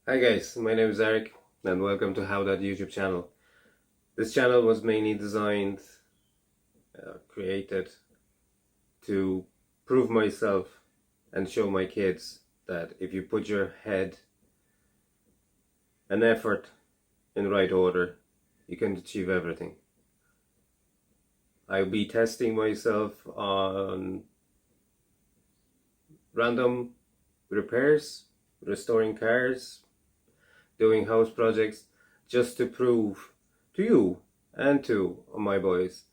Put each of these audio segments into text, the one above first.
Hi guys, my name is Eric and welcome to How That YouTube channel. This channel was mainly designed, created to prove myself and show my kids that if you put your head and effort in right order, you can achieve everything. I'll be testing myself on random repairs, restoring cars, doing house projects, just to prove to you and to my boys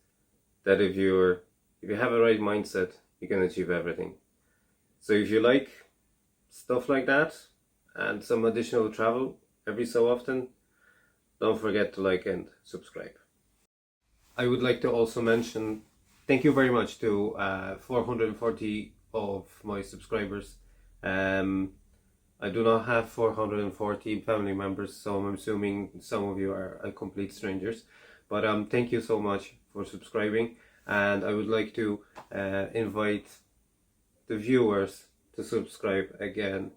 that if you have a right mindset, you can achieve everything. So if you like stuff like that and some additional travel every so often, don't forget to like and subscribe. I would like to also mention thank you very much to 440 of my subscribers. I do not have 440 family members, so I'm assuming some of you are complete strangers. But thank you so much for subscribing, and I would like to invite the viewers to subscribe again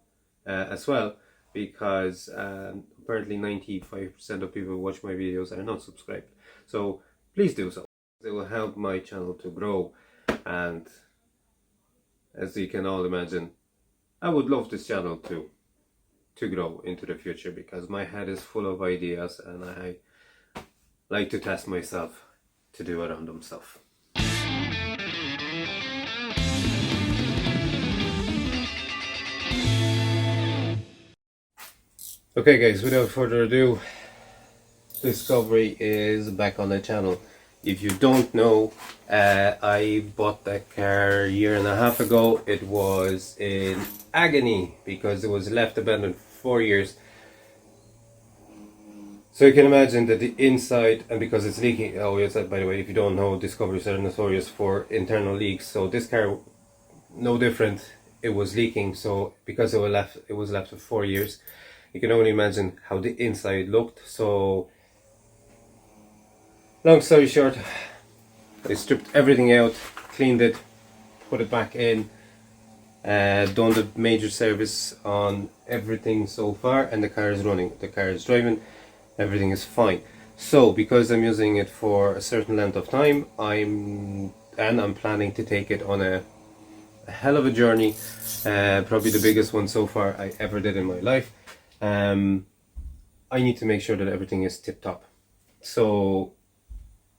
as well, because apparently 95% of people who watch my videos are not subscribed. So please do so. It will help my channel to grow, and as you can all imagine, I would love this channel to grow into the future, because my head is full of ideas and I like to test myself to do a random stuff. Okay guys, without further ado, Discovery is back on the channel. If you don't know, I bought that car a year and a half ago. It was in agony because it was left abandoned for 4 years. So you can imagine that the inside, and because it's leaking, oh yes, by the way, if you don't know, Discoveries are notorious for internal leaks. So this car, no different, it was leaking. So because it was left for 4 years, you can only imagine how the inside looked. So long story short, I stripped everything out, cleaned it, put it back in, done the major service on everything so far, and the car is running, the car is driving, everything is fine. So because I'm using it for a certain length of time, I'm planning to take it on a hell of a journey, probably the biggest one so far I ever did in my life. I need to make sure that everything is tip top. So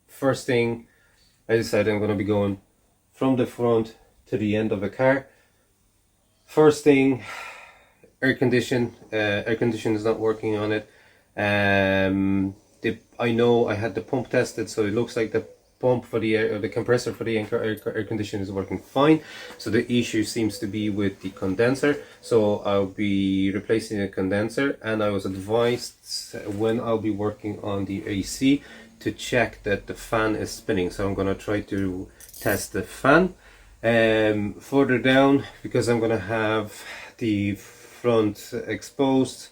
first thing, I decided I'm going to be going from the front to the end of the car. First thing, air condition is not working on it. I know I had the pump tested, so it looks like the pump for the air, or the compressor for the air condition is working fine. So the issue seems to be with the condenser. So I'll be replacing the condenser, and I was advised when I'll be working on the AC to check that the fan is spinning. So I'm gonna try to test the fan. Further down, because I'm gonna have the front exposed,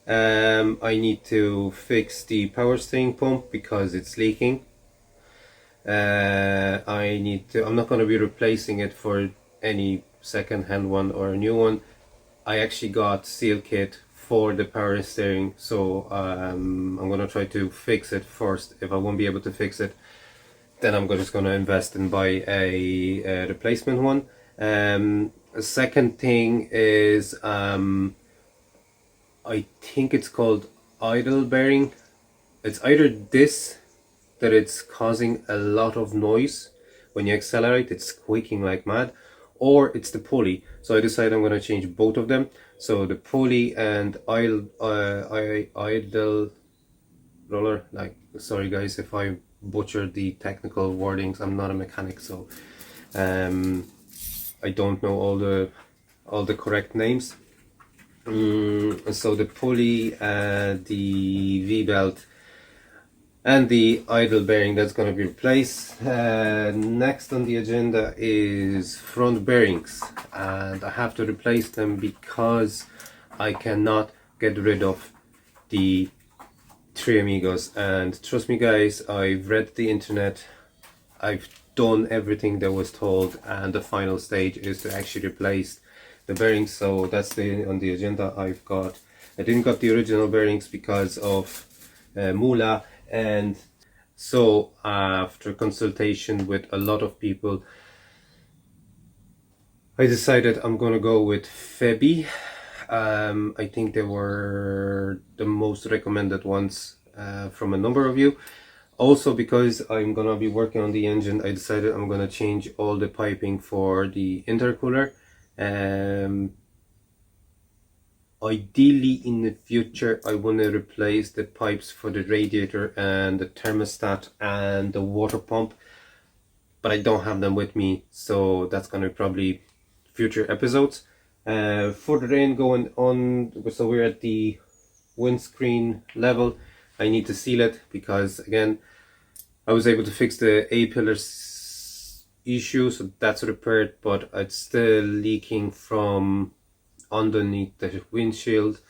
I need to fix the power steering pump because it's leaking. I'm not going to be replacing it for any second-hand one or a new one. I actually got seal kit for the power steering, so I'm going to try to fix it first. If I won't be able to fix it, then I'm just going to invest and buy a replacement one. A second thing is I think it's called idle bearing. It's either this, that it's causing a lot of noise when you accelerate, it's squeaking like mad, or it's the pulley. So I decided I'm going to change both of them. So the pulley and idle roller, like, sorry guys if I butchered the technical wordings, I'm not a mechanic, so I don't know all the correct names. So the pulley, the V-belt, and the idle bearing, that's going to be replaced. Next on the agenda is front bearings, and I have to replace them because I cannot get rid of the Three Amigos. And trust me guys, I've read the internet, I've done everything that was told, and the final stage is to actually replace the bearings. So that's on the agenda. I've got I didn't got the original bearings because of Mula, and so after consultation with a lot of people, I decided I'm gonna go with Febi. I think they were the most recommended ones from a number of you. Also, because I'm gonna be working on the engine, I decided I'm gonna change all the piping for the intercooler. Ideally, in the future, I want to replace the pipes for the radiator and the thermostat and the water pump, but I don't have them with me, so that's gonna be probably future episodes. For the rain going on, so we're at the windscreen level. I need to seal it because, again, I was able to fix the A-pillar issue, so that's repaired, but it's still leaking from underneath the windshield.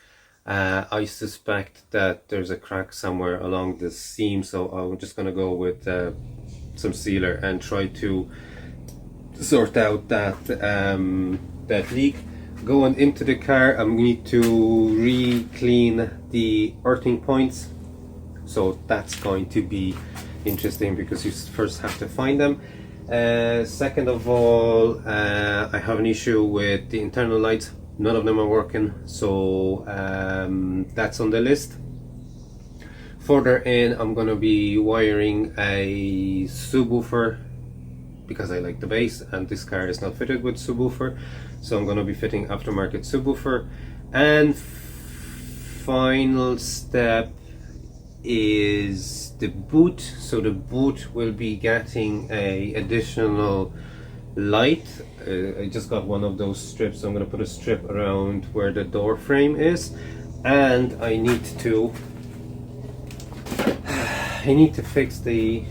I suspect that there's a crack somewhere along the seam, so I'm just gonna go with some sealer and try to sort out that that leak. Going into the car, I'm going to re-clean the earthing points, so that's going to be interesting because you first have to find them. Second of all, I have an issue with the internal lights. None of them are working, so that's on the list. Further in, I'm going to be wiring a subwoofer because I like the bass, and this car is not fitted with subwoofer, so I'm going to be fitting aftermarket subwoofer. And final step is the boot. So the boot will be getting a additional light. I just got one of those strips, so I'm going to put a strip around where the door frame is, and I need to fix the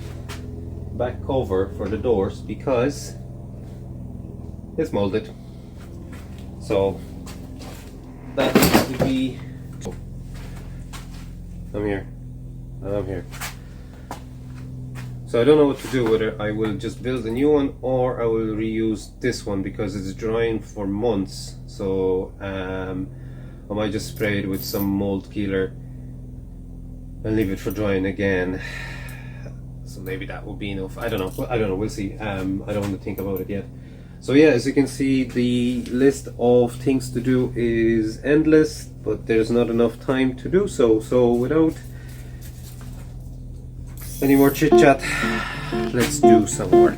back cover for the doors because it's molded, so that needs to be. I'm here. So I don't know what to do, whether I will just build a new one or I will reuse this one because it's drying for months, so I might just spray it with some mold killer and leave it for drying again. So maybe that will be enough. I don't know, we'll see. I don't want to think about it yet. So yeah, as you can see, the list of things to do is endless, but there's not enough time to do so. So without any more chit chat, let's do some work.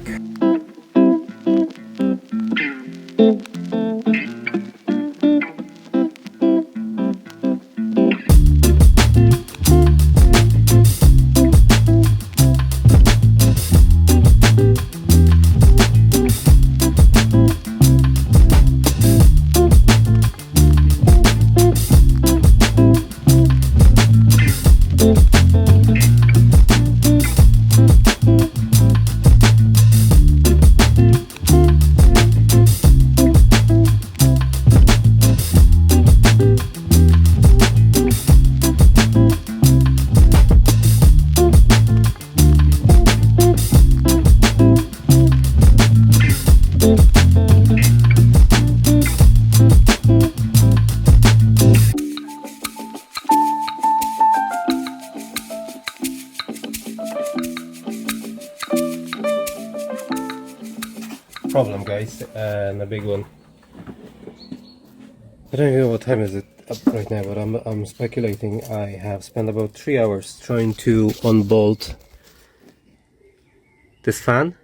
Problem, guys, and a big one. I don't even know what time is it up right now, but I'm speculating I have spent about 3 hours trying to unbolt this fan.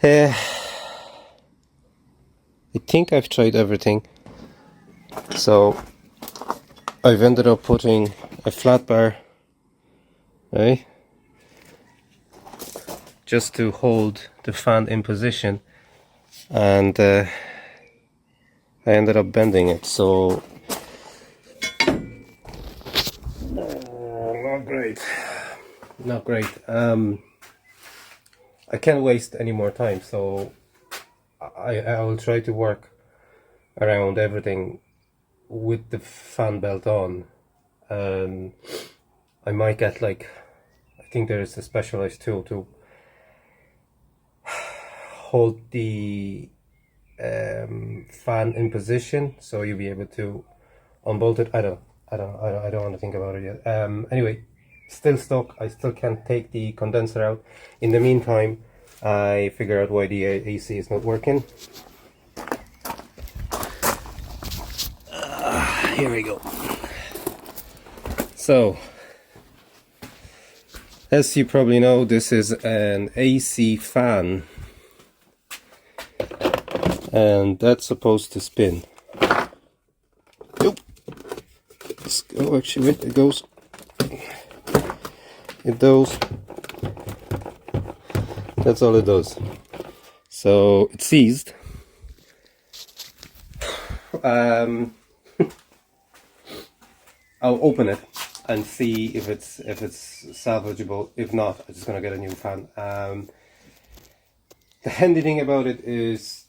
I think I've tried everything, so I've ended up putting a flat bar, right, just to hold the fan in position, and I ended up bending it, so not great. I can't waste any more time, so I will try to work around everything with the fan belt on. I might get, like, I think there is a specialized tool to hold the fan in position, so you'll be able to unbolted. I don't want to think about it yet. Anyway, still stuck. I still can't take the condenser out. In the meantime, I figure out why the AC is not working. Here we go. So, as you probably know, this is an AC fan, and that's supposed to spin. Nope. Oh, actually, wait, it goes. It does. That's all it does. So it's seized. I'll open it and see if it's salvageable. If not, I'm just gonna get a new fan. The handy thing about it is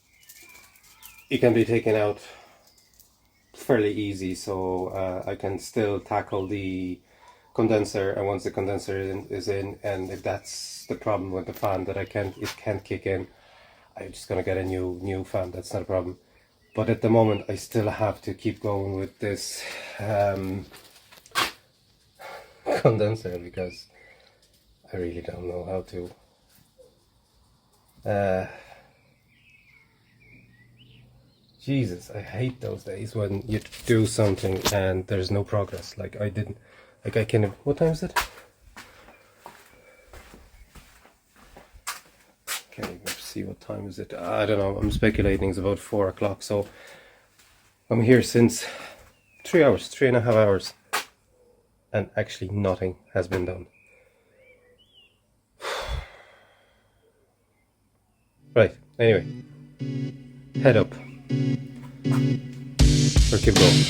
it can be taken out fairly easy, so I can still tackle the condenser, and once the condenser is in, and if that's the problem with the fan that it can't kick in, I'm just gonna get a new fan. That's not a problem. But at the moment, I still have to keep going with this condenser because I really don't know how to. Jesus, I hate those days when you do something and there's no progress. Like I didn't, like I can. What time is it? Okay, let's see, what time is it? I don't know. I'm speculating. It's about 4 o'clock. So I'm here since 3 hours, 3.5 hours, and actually nothing has been done. Right. Anyway, head up. Or keep going.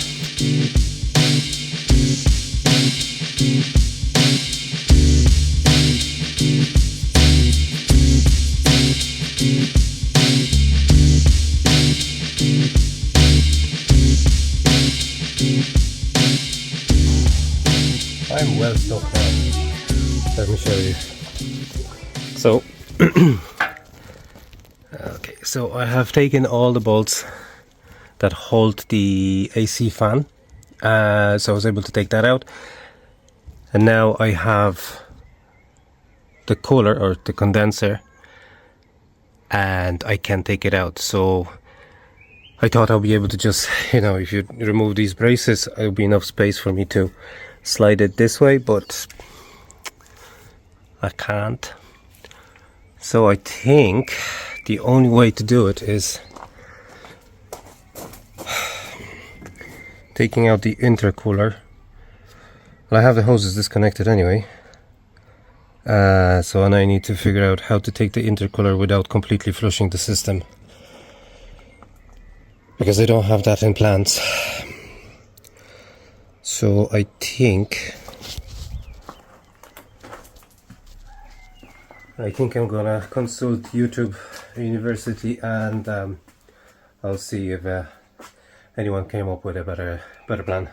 I'm well stocked now. Let me show you. So, okay, so I have taken all the bolts that hold the AC fan, so I was able to take that out, and now I have the cooler or the condenser, and I can take it out. So I thought I'll be able to just, if you remove these braces, there'll be enough space for me to slide it this way, but I can't. So I think the only way to do it is taking out the intercooler. Well, I have the hoses disconnected anyway, so and I need to figure out how to take the intercooler without completely flushing the system, because I don't have that in plans. So I think I'm gonna consult YouTube University, and I'll see if anyone came up with a better plan.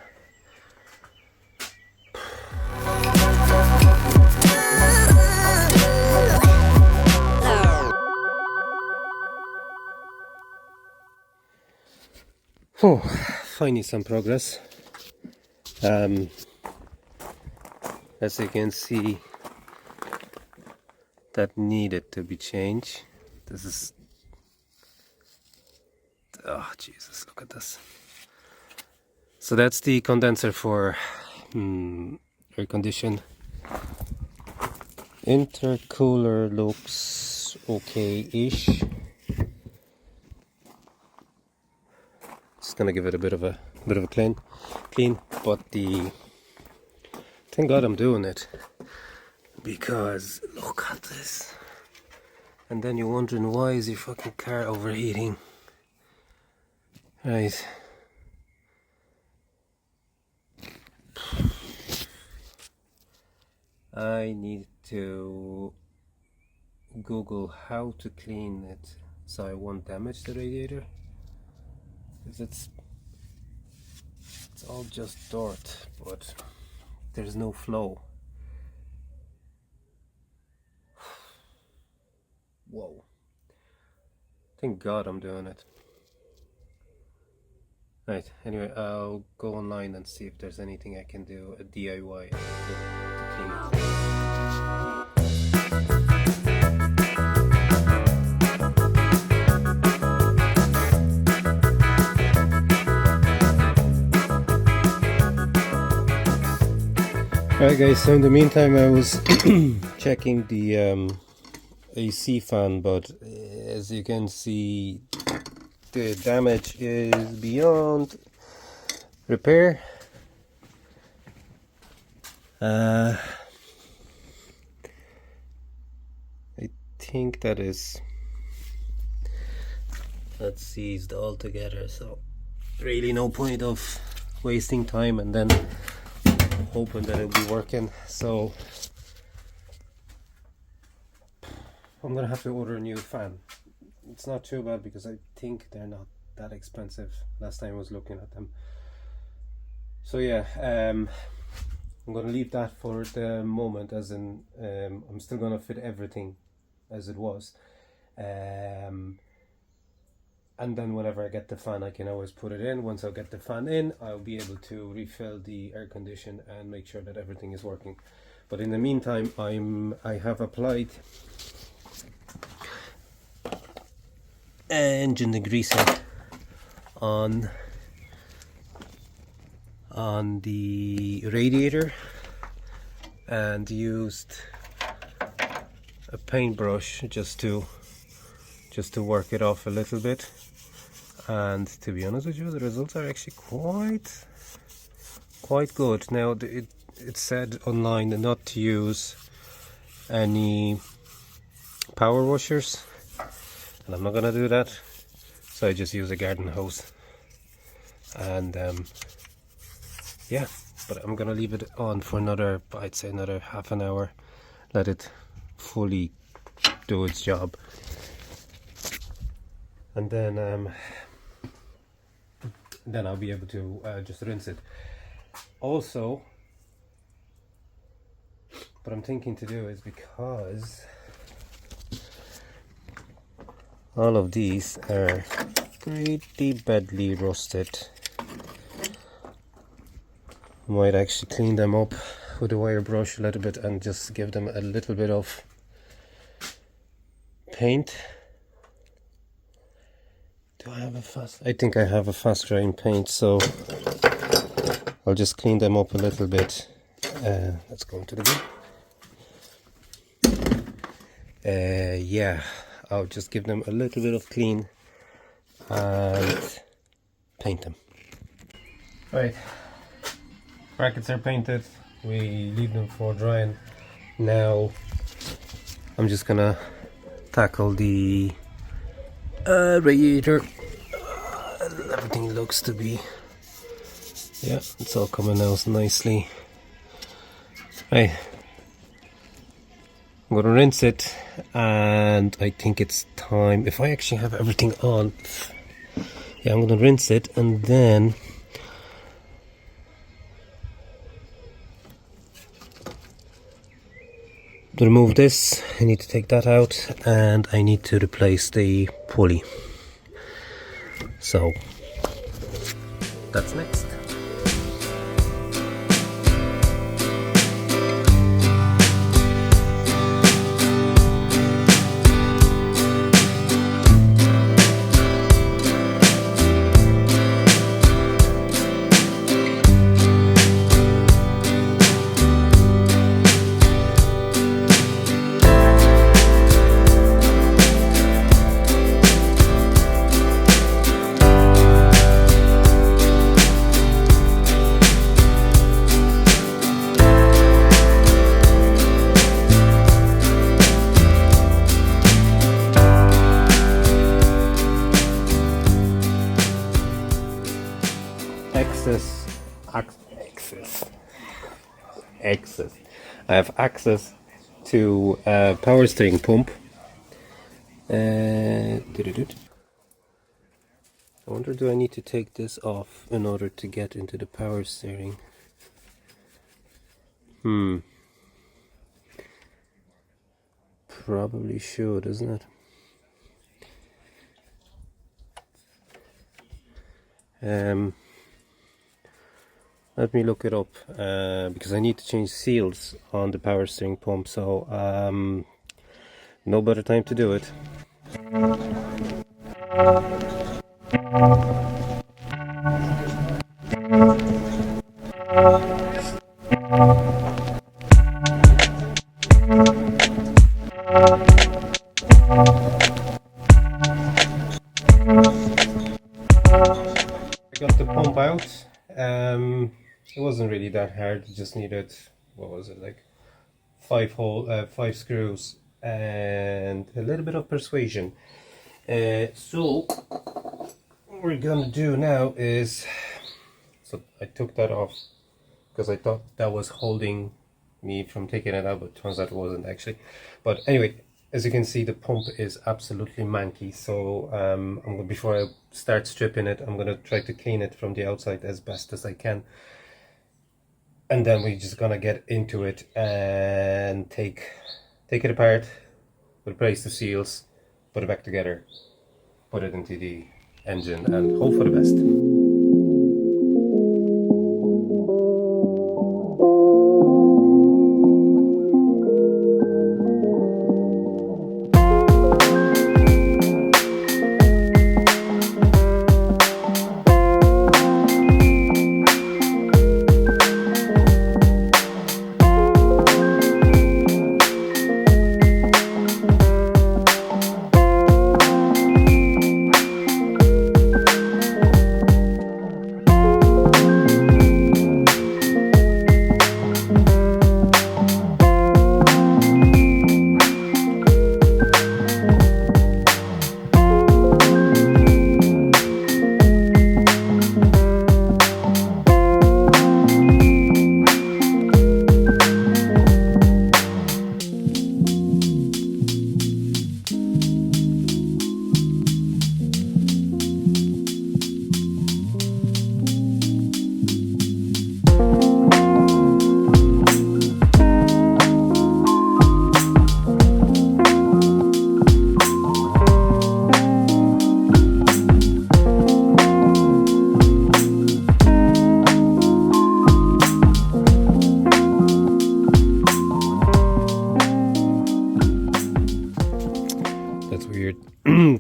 Oh, finally some progress. As you can see, that needed to be changed. This is, oh Jesus, look at this. So that's the condenser for air condition. Intercooler looks okay-ish. Just gonna give it a bit of a clean, but thank God I'm doing it, because look at this. And then you're wondering, why is your fucking car overheating? Right. I need to Google how to clean it so I won't damage the radiator, because it's all just dirt, but there's no flow. Whoa. Thank God I'm doing it. Right, anyway, I'll go online and see if there's anything I can do, a DIY to clean it. Alright guys, so in the meantime I was checking the AC fan, but as you can see the damage is beyond repair. I think that's seized altogether, so really no point of wasting time and then hoping that it'll be working. So I'm gonna have to order a new fan. It's not too bad because I think they're not that expensive last time I was looking at them. So yeah, I'm gonna leave that for the moment, as in I'm still gonna fit everything as it was, and then whenever I get the fan I can always put it in. Once I get the fan in, I'll be able to refill the air condition and make sure that everything is working. But in the meantime I have applied engine degreaser on the radiator and used a paintbrush just to work it off a little bit, and to be honest with you, the results are actually quite good. Now it said online not to use any power washers, and I'm not gonna do that, so I just use a garden hose. And yeah, but I'm gonna leave it on for another, I'd say another half an hour, let it fully do its job, and then I'll be able to just rinse it. Also, what I'm thinking to do is, because all of these are pretty badly rusted, I might actually clean them up with a wire brush a little bit and just give them a little bit of paint. Do I have a fast? I think I have a fast drying paint, so I'll just clean them up a little bit. Let's go into the bin. Yeah, I'll just give them a little bit of clean and paint them. Right, brackets are painted. We leave them for drying. Now I'm just gonna tackle the radiator. Everything looks to be, yeah, it's all coming out nicely. Right, I'm gonna rinse it, and I think it's time, if I actually have everything on, yeah, I'm gonna rinse it, and then to remove this, I need to take that out, and I need to replace the pulley. So that's next. Access. I have access to a power steering pump. I wonder, do I need to take this off in order to get into the power steering? Probably should, isn't it? Let me look it up because I need to change seals on the power steering pump, so no better time to do it. I got the pump out. It wasn't really that hard. It just needed, what was it, like five screws and a little bit of persuasion. So what we're gonna do now is, so I took that off because I thought that was holding me from taking it out, but turns out it wasn't actually. But anyway, as you can see, the pump is absolutely manky, so before I start stripping it, I'm gonna try to clean it from the outside as best as I can, and then we're just gonna get into it and take it apart, replace the seals, put it back together, put it into the engine, and hope for the best.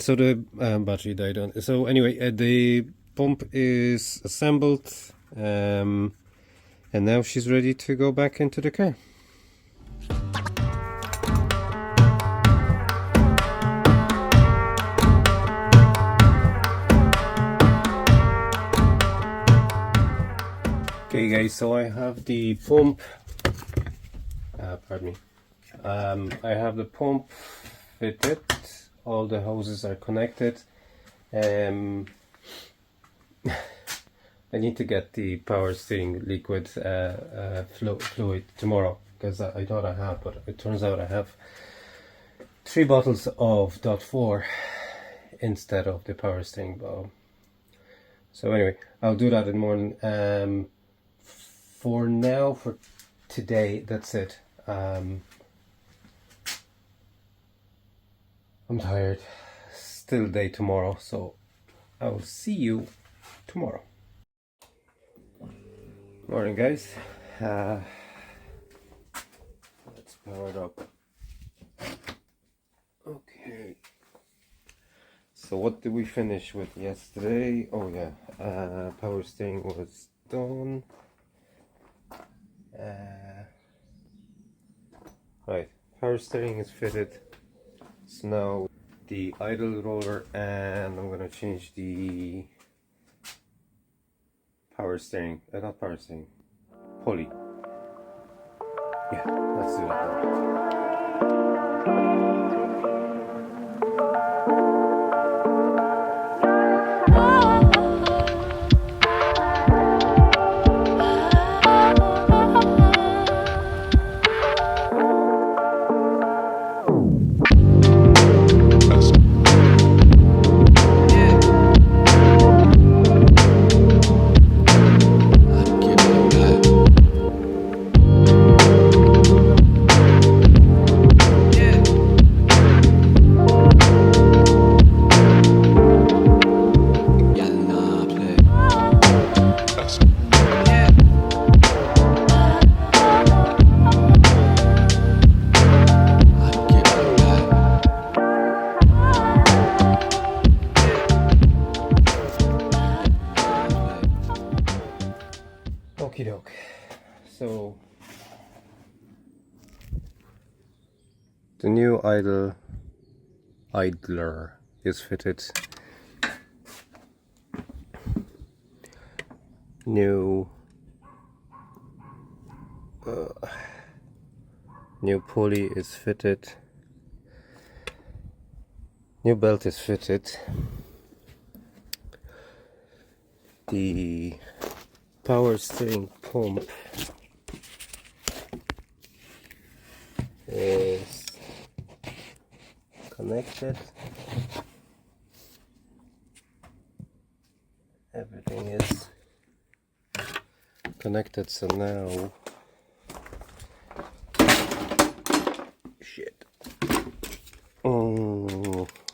So the battery died on. So anyway, the pump is assembled, and now she's ready to go back into the car. Okay guys, so I have the pump, pardon me, I have the pump fitted. All the hoses are connected. I need to get the power steering liquid fluid tomorrow, because I thought I had, but it turns out I have 3 bottles of .4 instead of the power steering bulb. So anyway, I'll do that in the morning. For now, for today, that's it. I'm tired. Still day tomorrow, so I will see you tomorrow. Morning guys. Let's power it up. Okay. So what did we finish with yesterday? Oh yeah, power steering was done. Right, power steering is fitted. So now the idle roller, and I'm gonna change the power steering, not power steering, pulley. Yeah, let's do that now. Okie doke. So the new idler is fitted. New pulley is fitted. New belt is fitted. The power steering pump is connected. Everything is connected, so now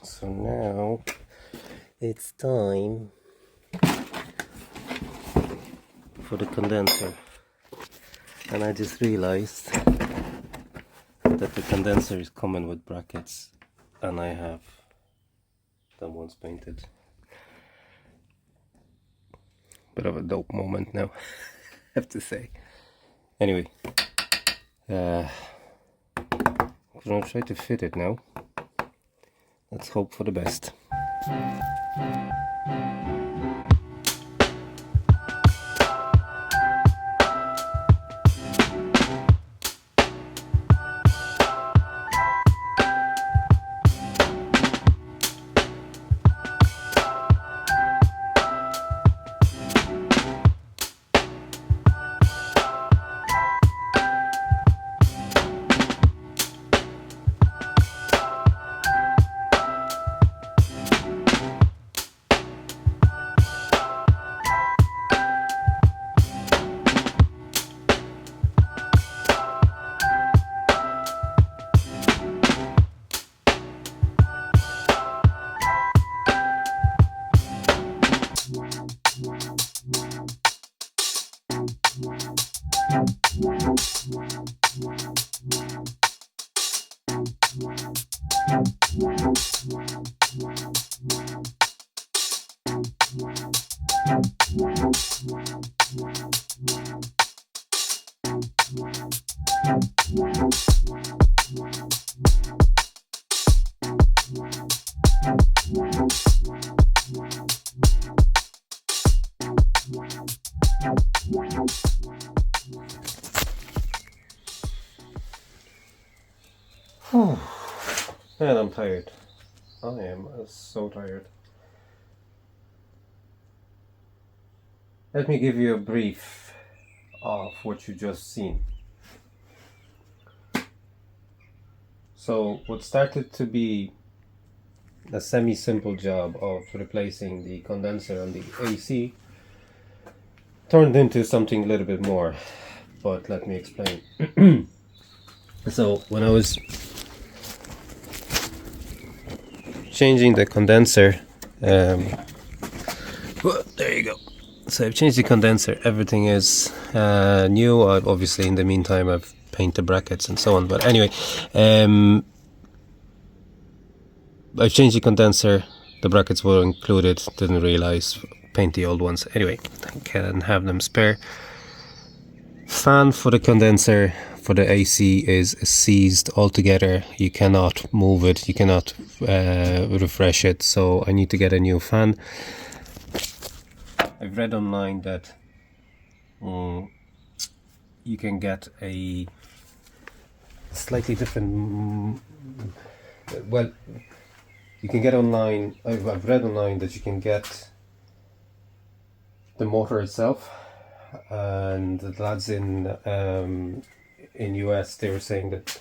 so now it's time for the condenser, and I just realized that the condenser is coming with brackets, and I have them ones painted. Bit of a dope moment now, I have to say. Anyway, I'm gonna try to fit it now. Let's hope for the best. And I'm tired. I am so tired. Let me give you a brief of what you just seen. So what started to be a semi-simple job of replacing the condenser on the AC turned into something a little bit more, but let me explain. So when I was changing the condenser, there you go. So I've changed the condenser, everything is new. Obviously in the meantime I've painted the brackets and so on, but anyway, I've changed the condenser, the brackets were included, didn't realize, paint the old ones. Anyway, I can have them spare. Fan for the condenser for the AC is seized altogether. You cannot move it, you cannot refresh it, so I need to get a new fan. I've read online that you can get a slightly different, well, you can get online, I've read online that you can get the motor itself, and the lads in US, they were saying that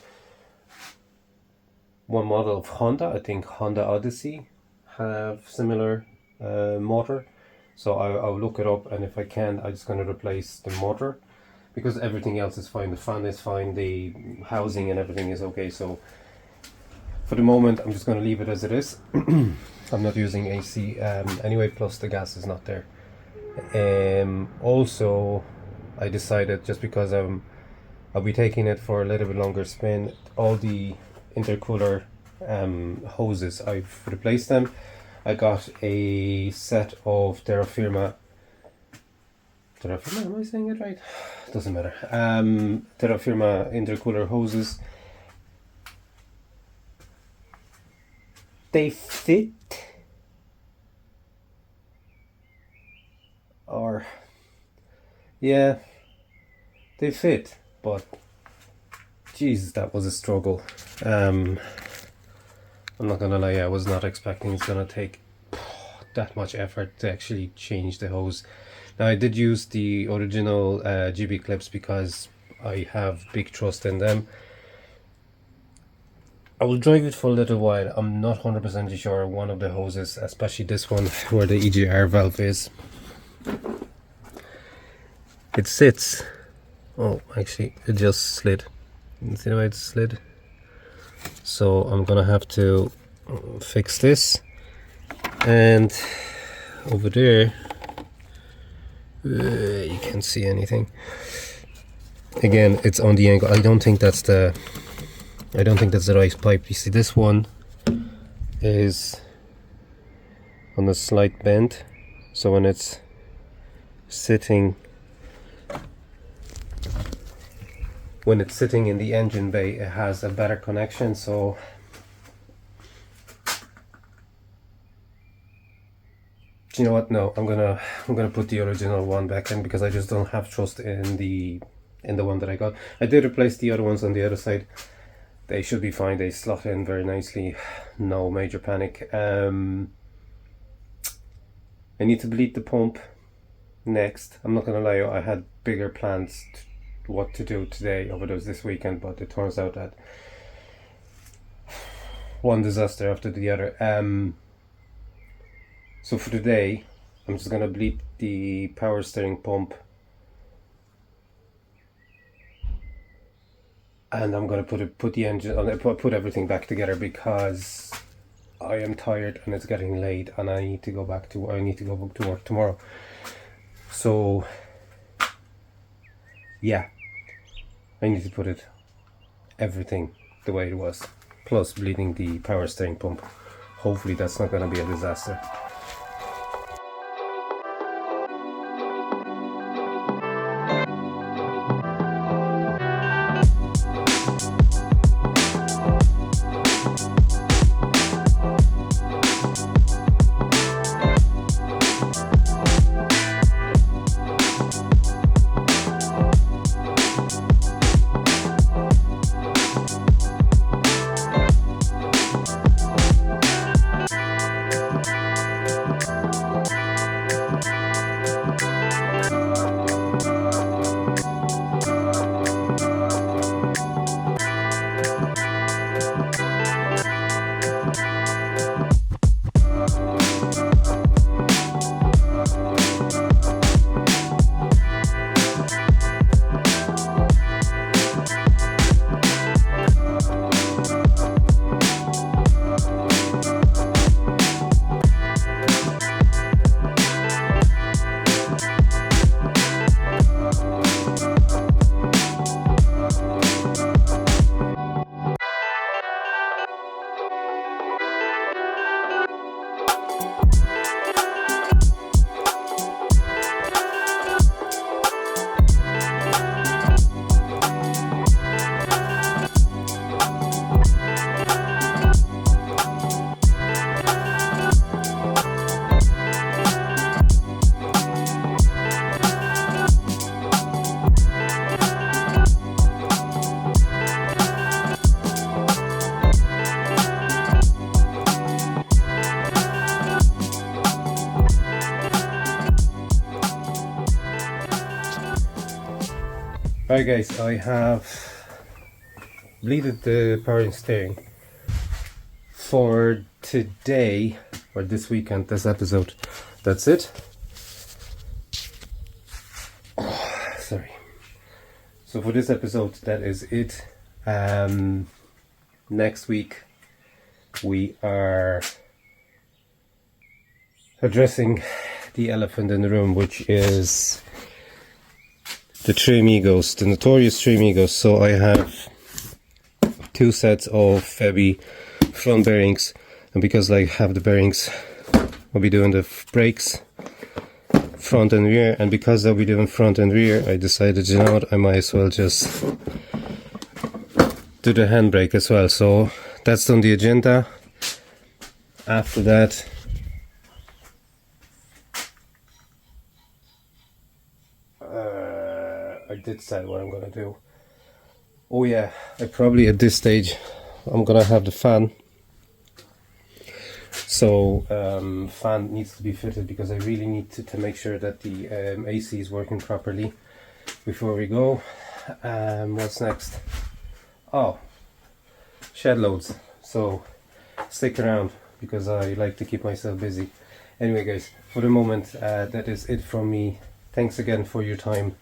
one model of Honda, I think Honda Odyssey, have similar motor. So I'll look it up, and if I can, I'm just going to replace the motor, because everything else is fine. The fan is fine, the housing and everything is okay. So for the moment, I'm just going to leave it as it is. I'm not using AC anyway, plus the gas is not there. Also, I decided, just because I'll be taking it for a little bit longer spin, all the intercooler hoses, I've replaced them. I got a set of Terra Firma Terrafirma, am I saying it right? Doesn't matter. Terrafirma intercooler hoses. They fit, or yeah, they fit, but Jesus, that was a struggle. I'm not gonna lie, I was not expecting it's gonna take that much effort to actually change the hose. Now I did use the original GB clips because I have big trust in them. I will drive it for a little while. I'm not 100% sure one of the hoses, especially this one where the EGR valve is. It sits. Oh, actually, it just slid. You see the way it slid? So I'm gonna have to fix this. And over there, you can't see anything. Again, it's on the angle. I don't think that's the right pipe. You see, this one is on a slight bend, so when it's sitting in the engine bay, it has a better connection. So you know what? No, I'm gonna put the original one back in because I just don't have trust in the one that I got. I did replace the other ones on the other side. They should be fine. They slot in very nicely. No major panic. I need to bleed the pump next. I'm not gonna lie, I had bigger plans what to do today over this weekend, but it turns out that one disaster after the other. So for today, I'm just gonna bleed the power steering pump, and I'm gonna put the engine on, put everything back together because I am tired and it's getting late, and I need to go back to work tomorrow. So yeah, I need to put everything the way it was, plus bleeding the power steering pump. Hopefully that's not gonna be a disaster. Alright guys, I have bleeded the power steering for today, or this weekend, this episode. That's it. Oh, sorry. So for this episode, that is it. Next week we are addressing the elephant in the room, which is the Three Amigos, the notorious Three Amigos. So I have two sets of Febby front bearings, and because I have the bearings, I'll be doing the brakes front and rear, and because I'll be doing front and rear, I decided, you know what, I might as well just do the handbrake as well. So that's on the agenda. After that, I did decide what I'm gonna do. Oh yeah, I probably at this stage I'm gonna have the fan. So fan needs to be fitted because I really need to make sure that the AC is working properly before we go. What's next? Oh, shed loads. So stick around because I like to keep myself busy. Anyway guys, for the moment that is it from me. Thanks again for your time,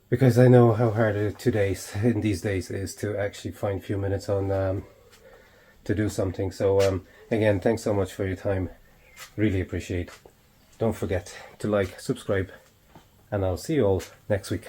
because I know how hard it in these days is to actually find a few minutes on to do something. So again, thanks so much for your time, really appreciate it. Don't forget to like, subscribe, and I'll see you all next week.